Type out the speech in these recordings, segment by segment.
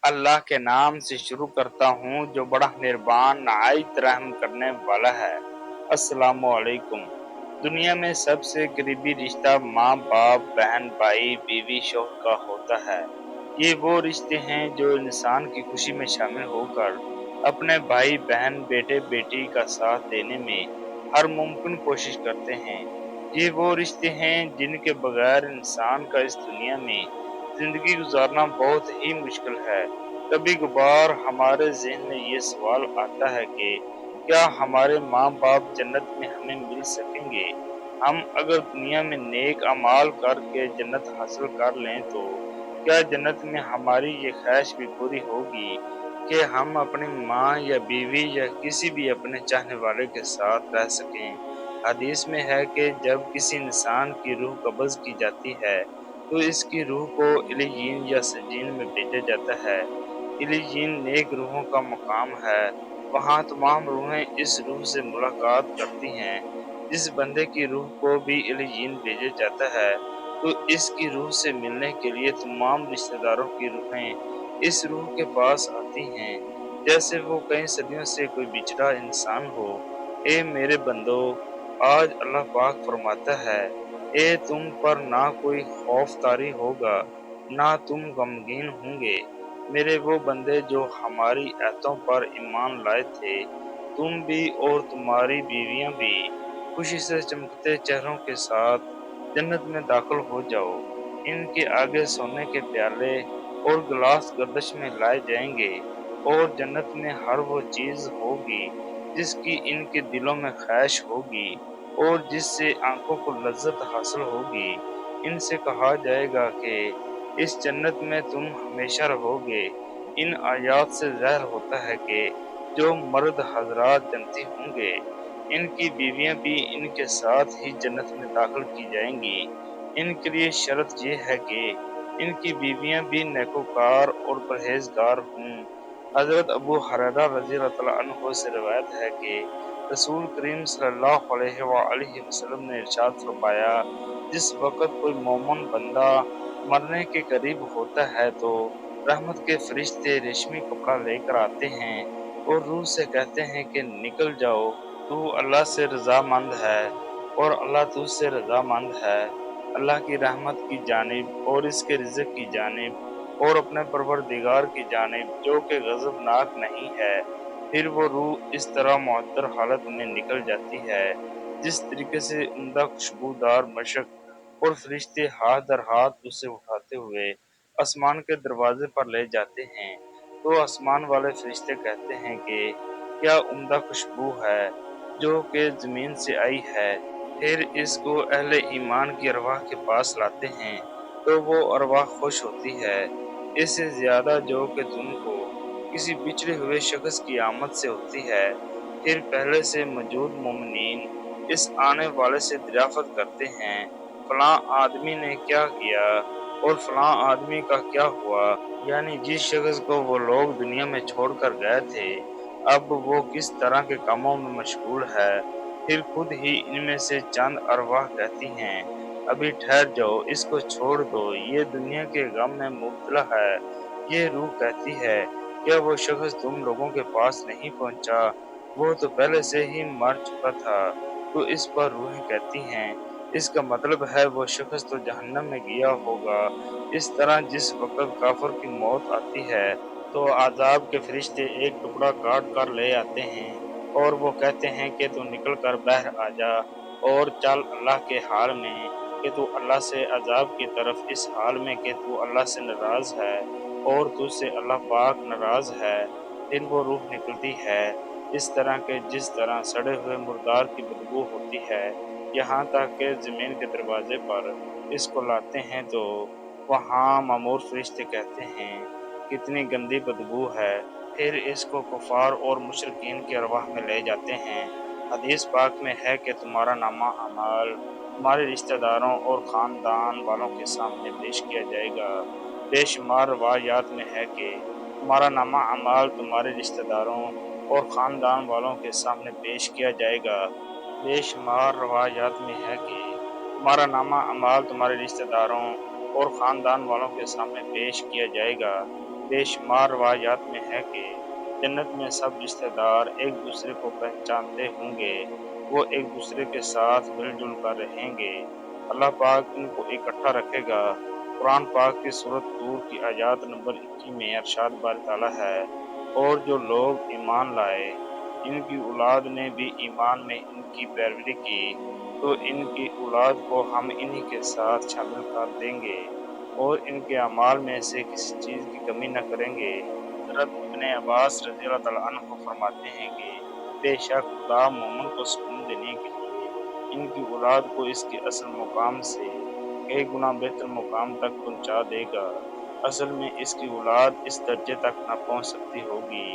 अल्लाह के नाम से शुरू करता हूँ जो बड़ा मेहरबान नहायत रहम करने वाला है। अस्सलामुअलैकुम। दुनिया में सबसे करीबी रिश्ता माँ बाप, बहन भाई, बीवी शौहर का होता है। ये वो रिश्ते हैं जो इंसान की खुशी में शामिल होकर अपने भाई बहन, बेटे बेटी का साथ देने में हर मुमकिन कोशिश करते हैं। ये वो रिश्ते हैं जिनके बगैर इंसान का इस दुनिया में जिंदगी गुजारना बहुत ही मुश्किल है। कभी कभार हमारे ज़हन में ये सवाल आता है कि क्या हमारे माँ बाप जन्नत में हमें मिल सकेंगे? हम अगर दुनिया में नेक अमाल करके जन्नत हासिल कर लें तो क्या जन्नत में हमारी ये ख्वाहिश भी पूरी होगी कि हम अपनी माँ या बीवी या किसी भी अपने चाहने वाले के साथ रह सकें? हदीस में है कि जब किसी इंसान की रूह कब्ज़ की जाती है तो इसकी रूह को इल्लीयीन या सजीन में भेजा जाता है। इल्लीयीन नेक रूहों का मकाम है। वहाँ तमाम रूहें इस रूह से मुलाकात करती हैं। जिस बंदे की रूह को भी इल्लीयीन भेजा जाता है तो इसकी रूह से मिलने के लिए तमाम रिश्तेदारों की रूहें इस रूह के पास आती हैं, जैसे वो कई सदियों से कोई बिछड़ा इंसान हो। ए मेरे बंदो, आज अल्लाह पाक फरमाता है, ए तुम पर ना कोई खौफ तारी होगा, ना तुम गमगीन होंगे। मेरे वो बंदे जो हमारी आयतों पर ईमान लाए थे, तुम भी और तुम्हारी बीवियां भी खुशी से चमकते चेहरों के साथ जन्नत में दाखिल हो जाओ। इनके आगे सोने के प्याले और गिलास गर्दश में लाए जाएंगे और जन्नत में हर वो चीज होगी जिसकी इनके दिलों में ख्वाहिश होगी और जिससे आंखों को लज्जत हासिल होगी। इनसे कहा जाएगा कि इस जन्नत में तुम हमेशा रहोगे। इन आयात से ज़ाहिर होता है कि जो मर्द हजरात जन्नती होंगे, इनकी बीवियां भी इनके साथ ही जन्नत में दाखिल की जाएंगी। इनके लिए शर्त ये है कि इनकी बीवियां भी नेकोकार और परहेजगार हों। हजरत अबू हुरैरा रज़ी अल्लाह तआला अन्हु से रिवायत है कि रसूल करीम सल्लल्लाहु अलैहि वसल्लम ने इरशाद फरमाया, जिस वक़्त कोई मोमिन बंदा मरने के करीब होता है तो रहमत के फरिश्ते रेशमी कपड़ा लेकर आते हैं और रूह से कहते हैं कि निकल जाओ, तू अल्लाह से रज़ामंद है और अल्लाह तुझसे रज़ामंद है, अल्लाह की रहमत की जानिब और इसके रिज़्क की जानिब और अपने परवरदिगार की जानिब जो कि गज़बनाक नहीं है। फिर वो रूह इस तरह मुअत्तर हालत में निकल जाती है जिस तरीके से उम्दा खुशबूदार मशक, और फरिश्ते हाथ दर हाथ उसे उठाते हुए आसमान के दरवाजे पर ले जाते हैं। तो आसमान वाले फरिश्ते कहते हैं कि क्या उम्दा खुशबू है जो कि ज़मीन से आई है। फिर इसको अहले ईमान की अरवाह के पास लाते हैं तो वो अरवाह खुश होती है, इससे ज़्यादा जो कि तुमको किसी बिछड़े हुए शख्स की आमद से होती है। फिर पहले से मौजूद मोमिनीन इस आने वाले से दरियाफ़त करते हैं, फलां आदमी ने क्या किया और फलां आदमी का क्या हुआ, यानी जिस शख्स को वो लोग दुनिया में छोड़कर गए थे, अब वो किस तरह के कामों में मशगूल है। फिर खुद ही इनमें से चंद अरवाह कहती हैं, अभी ठहर जाओ, इसको छोड़ दो, ये दुनिया के गम में मुब्तला है। ये रूह कहती है, क्या वो शख्स तुम लोगों के पास नहीं पहुंचा, वो तो पहले से ही मर चुका था। तो इस पर रूहें कहती हैं, इसका मतलब है वो शख्स तो जहन्नम में गया होगा। इस तरह जिस वक़्त काफ़िर की मौत आती है तो अज़ाब के फरिश्ते एक टुकड़ा काट कर ले आते हैं और वो कहते हैं कि तू निकल कर बाहर आ जा और चल अल्लाह के हाल में कि तू अल्लाह से अज़ाब की तरफ, इस हाल में कि तू अल्लाह से नाराज़ है और तुझसे अल्लाह पाक नाराज़ है। फिर वो रूह निकलती है इस तरह के जिस तरह सड़े हुए मुर्दार की बदबू होती है, यहाँ तक कि ज़मीन के दरवाज़े पर इसको लाते हैं तो वहाँ मामूर फरिश्ते कहते हैं, कितनी गंदी बदबू है। फिर इसको कुफ़ार और मुशरिकीन की अरवाह में ले जाते हैं। हदीस पाक में है कि तुम्हारा नामा अमाल तुम्हारे रिश्तेदारों और ख़ानदान वालों के सामने पेश किया जाएगा। बेशुमार रवायात में है कि तुम्हारा नामा अमाल तुम्हारे रिश्तेदारों और ख़ानदान वालों के सामने पेश किया जाएगा। बेशुमार रवायात में है कि तुम्हारा नामा अमाल तुम्हारे रिश्तेदारों और ख़ानदान वालों के सामने पेश किया जाएगा। بے شمار روایات میں ہے کہ جنت میں سب رشتہ دار ایک دوسرے کو پہچانتے ہوں گے، وہ ایک دوسرے کے ساتھ مل جل کر رہیں گے، اللہ پاک ان کو اکٹھا رکھے گا۔ قرآن پاک کی سورۃ طور کی آیات نمبر 21 میں ارشاد باری تعالیٰ ہے، اور جو لوگ ایمان لائے، ان کی اولاد نے بھی ایمان میں ان کی پیروی کی، تو ان کی اولاد کو ہم انہی کے ساتھ شامل کر دیں گے اور ان کے اعمال میں سے کسی چیز کی کمی نہ کریں گے۔ حضرت ابن عباس رضی اللہ تعالیٰ عنہ فرماتے ہیں کہ بے شک خدا مومن کو سکون دینے کے لیے ان کی اولاد کو اس کے اصل مقام سے کئی گنا بہتر مقام تک پہنچا دے گا۔ اصل میں اس کی اولاد اس درجے تک نہ پہنچ سکتی ہوگی۔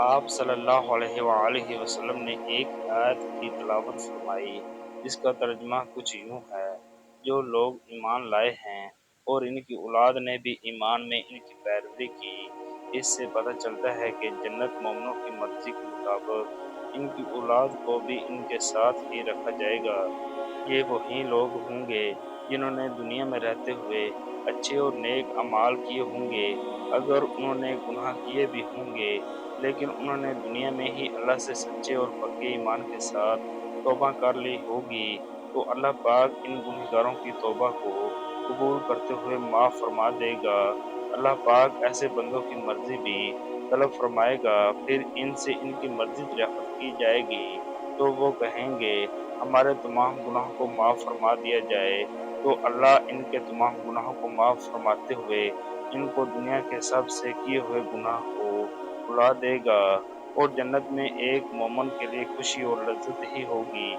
آپ صلی اللہ علیہ وآلہ وسلم نے ایک آیت کی تلاوت فرمائی جس کا ترجمہ کچھ یوں ہے، جو لوگ ایمان لائے ہیں اور ان کی اولاد نے بھی ایمان میں ان کی پیروی کی، اس سے پتہ چلتا ہے کہ جنت مومنوں کی مرضی کے مطابق ان کی اولاد کو بھی ان کے ساتھ ہی رکھا جائے گا۔ یہ وہی لوگ ہوں گے جنہوں نے دنیا میں رہتے ہوئے اچھے اور نیک اعمال کیے ہوں گے، اگر انہوں نے گناہ کیے بھی ہوں گے لیکن انہوں نے دنیا میں ہی اللہ سے سچے اور پکے ایمان کے ساتھ توبہ کر لی ہوگی، تو اللہ پاک ان گنہگاروں کی توبہ کو قبول کرتے ہوئے معاف فرما دے گا۔ اللہ پاک ایسے بندوں کی مرضی بھی طلب فرمائے گا، پھر ان سے ان کی مرضی دریافت کی جائے گی، تو وہ کہیں گے ہمارے تمام گناہوں کو معاف فرما دیا جائے، تو اللہ ان کے تمام گناہوں کو معاف فرماتے ہوئے ان کو دنیا کے سب سے کیے ہوئے گناہ کو بھلا دے گا، اور جنت میں ایک مومن کے لیے خوشی اور لذت ہی ہوگی۔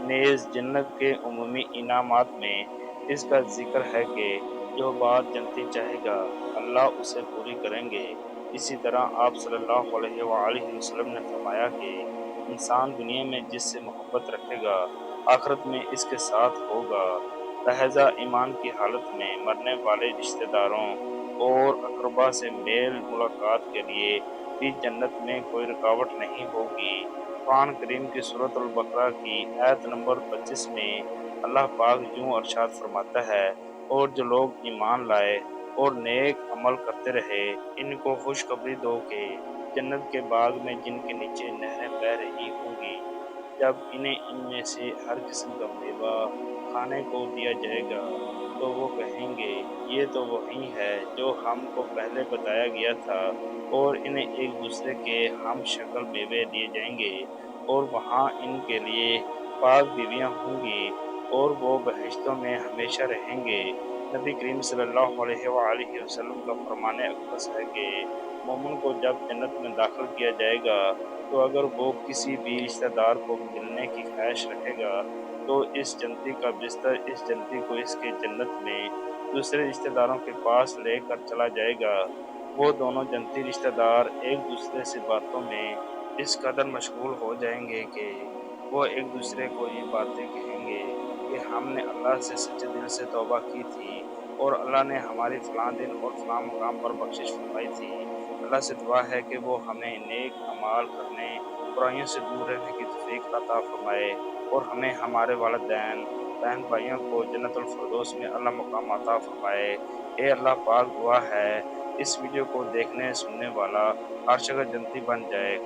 نیز جنت کے عمومی انعامات میں اس کا ذکر ہے کہ جو بات جنتی چاہے گا اللہ اسے پوری کریں گے۔ اسی طرح آپ صلی اللہ علیہ وآلہ وسلم نے فرمایا کہ انسان دنیا میں جس سے محبت رکھے گا آخرت میں اس کے ساتھ ہوگا، لہذا ایمان کی حالت میں مرنے والے رشتہ داروں اور اقربا سے میل ملاقات کے لیے بھی جنت میں کوئی رکاوٹ نہیں ہوگی۔ قرآن کریم کی سورۃ البقرہ کی آیت نمبر 25 میں اللہ پاک یوں ارشاد فرماتا ہے، اور جو لوگ ایمان لائے اور نیک عمل کرتے رہے ان کو خوشخبری دو کہ جنت کے باغ میں جن کے نیچے نہریں بہہ رہی ہوں گی، جب انہیں ان میں سے ہر قسم کا میوہ کھانے کو دیا جائے گا تو وہ کہیں گے یہ تو وہی ہے جو ہم کو پہلے بتایا گیا تھا، اور انہیں ایک دوسرے کے ہم شکل میوے دیے جائیں گے، اور وہاں ان کے لیے پاک بیویاں ہوں گی اور وہ بہشتوں میں ہمیشہ رہیں گے۔ نبی کریم صلی اللہ علیہ وآلہ وسلم کا فرمان اقدس ہے کہ مومن کو جب جنت میں داخل کیا جائے گا تو اگر وہ کسی بھی رشتہ دار کو ملنے کی خواہش رکھے گا تو اس جنتی کا بستر اس جنتی کو اس کے جنت میں دوسرے رشتہ داروں کے پاس لے کر چلا جائے گا۔ وہ دونوں جنتی رشتہ دار ایک دوسرے سے باتوں میں اس قدر مشغول ہو جائیں گے کہ وہ ایک دوسرے کو یہ باتیں کہیں گے کہ ہم نے اللہ سے سچے دل سے توبہ کی تھی اور اللہ نے ہماری فلاں دن اور فلاں مقام پر بخشش فرمائی تھی۔ اللہ سے دعا ہے کہ وہ ہمیں نیک اعمال کرنے، برائیوں سے دور رہنے کی توفیق عطا فرمائے، اور ہمیں ہمارے والدین بہن بھائیوں کو جنت الفردوس میں اعلیٰ مقام عطا فرمائے۔ اے اللہ پاک دعا ہے اس ویڈیو کو دیکھنے سننے والا ہر جگہ جنتی بن جائے۔